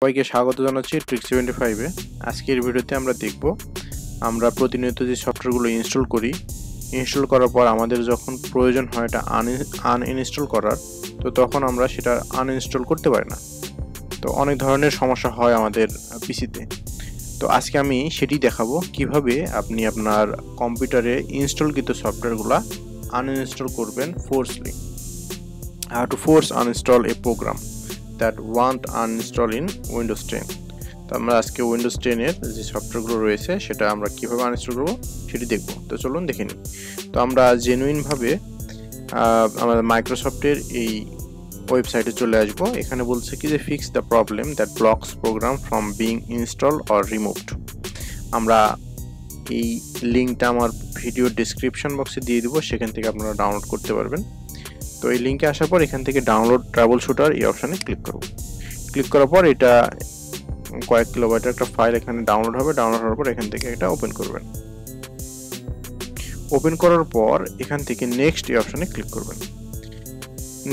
সবাইকে স্বাগত জানাচ্ছি ট্রিক্স 75 এ। আজকের ভিডিওতে আমরা দেখব আমরা প্রতিনিয়ত যে সফটওয়্যারগুলো ইনস্টল করি, ইনস্টল করার পর আমাদের যখন প্রয়োজন হয় এটা আনইনস্টল করার, তো তখন আমরা সেটা আনইনস্টল করতে পারি না। তো অনেক ধরনের সমস্যা হয় আমাদের পিসিতে। তো আজকে আমি সেটি দেখাবো কিভাবে আপনি আপনার কম্পিউটারে ইনস্টলকৃত সফটওয়্যারগুলো আনইনস্টল করবেন ফোর্সলি। How to force uninstall a program that won't uninstall in Windows 10। তো আমরা আজকে Windows 10 এর যে সফটওয়্যারগুলো রয়েছে সেটা আমরা কিভাবে আনইনস্টল করব সেটি দেখব। তো চলুন দেখে নিই। তো আমরা জেনুইন ভাবে আমাদের মাইক্রোসফটের এই ওয়েবসাইটে চলে আসব। এখানে বলছে কি যে fix the problem that blocks program from being install or removed. আমরা এই লিংকটা আমার ভিডিও ডেসক্রিপশন বক্সে দিয়ে দিব, সেখান থেকে আপনারা ডাউনলোড করতে পারবেন। তো এই লিংকে আসার পর এখান থেকে ডাউনলোড ট্রাবল শুটার এই অপশানে ক্লিক করব। ক্লিক করার পর এটা কয়েক কিলোবাইটের একটা ফাইল এখানে ডাউনলোড হবে। ডাউনলোড হওয়ার পর এখান থেকে এটা ওপেন করবেন। ওপেন করার পর এখান থেকে নেক্সট এই অপশানে ক্লিক করবেন।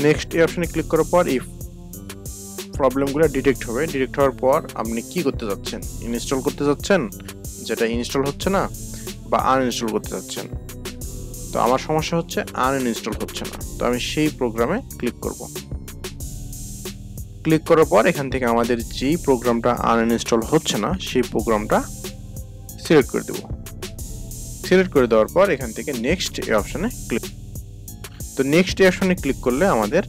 নেক্সট এই অপশানে ক্লিক করার পর এই প্রবলেমগুলো ডিটেক্ট হবে। ডিটেক্ট হওয়ার পর আপনি কি করতে যাচ্ছেন? ইনস্টল করতে যাচ্ছেন যেটা ইনস্টল হচ্ছে না, বা আনইনস্টল করতে যাচ্ছেন। তো আমার সমস্যা হচ্ছে আনইনস্টল হচ্ছে না, তো আমি সেই প্রোগ্রামে ক্লিক করব। ক্লিক করার পর এখান থেকে আমাদের যেই প্রোগ্রামটা আনইনস্টল হচ্ছে না সেই প্রোগ্রামটা সিলেক্ট করে দেব। সিলেক্ট করে দেওয়ার পর এখান থেকে নেক্সট এই অপশনে ক্লিক। তো নেক্সট এই অপশনে ক্লিক করলে আমাদের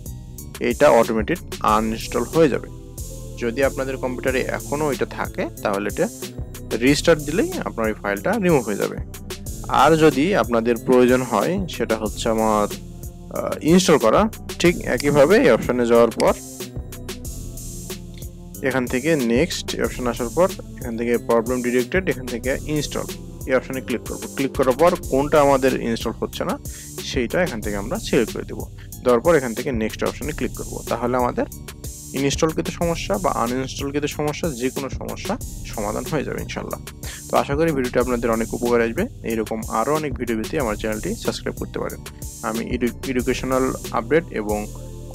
এইটা অটোমেটিক আনইনস্টল হয়ে যাবে। যদি আপনাদের কম্পিউটারে এখনো এটা থাকে তাহলে এটা রিস্টার্ট দিলেই আপনার এই ফাইলটা রিমুভ হয়ে যাবে। আর যদি আপনাদের প্রয়োজন হয় সেটা হচ্ছে আমার ইনস্টল করা, ঠিক একইভাবে এই অপশানে যাওয়ার পর এখান থেকে নেক্সট অপশন আসার পর এখান থেকে প্রবলেম ডিটেক্টেড, এখান থেকে ইনস্টল এই অপশানে ক্লিক করব। ক্লিক করার পর কোনটা আমাদের ইনস্টল হচ্ছে না সেইটা এখান থেকে আমরা সিলেক্ট করে দেব। দেওয়ার পর এখান থেকে নেক্সট অপশানে ক্লিক করব। তাহলে আমাদের ইনস্টলকৃত সমস্যা বা আনইনস্টলকৃত সমস্যা যে কোনো সমস্যা সমাধান হয়ে যাবে ইনশাল্লাহ। তো আশা করি ভিডিওটি আপনাদের অনেক উপকার আসবে। এইরকম আরও অনেক ভিডিও পেতে আমার চ্যানেলটি সাবস্ক্রাইব করতে পারেন। আমি এডুকেশনাল আপডেট এবং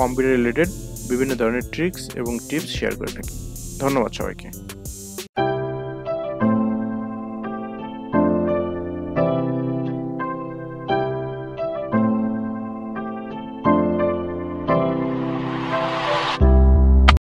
কম্পিউটার রিলেটেড বিভিন্ন ধরনের ট্রিক্স এবং টিপস শেয়ার করে থাকি। ধন্যবাদ সবাইকে।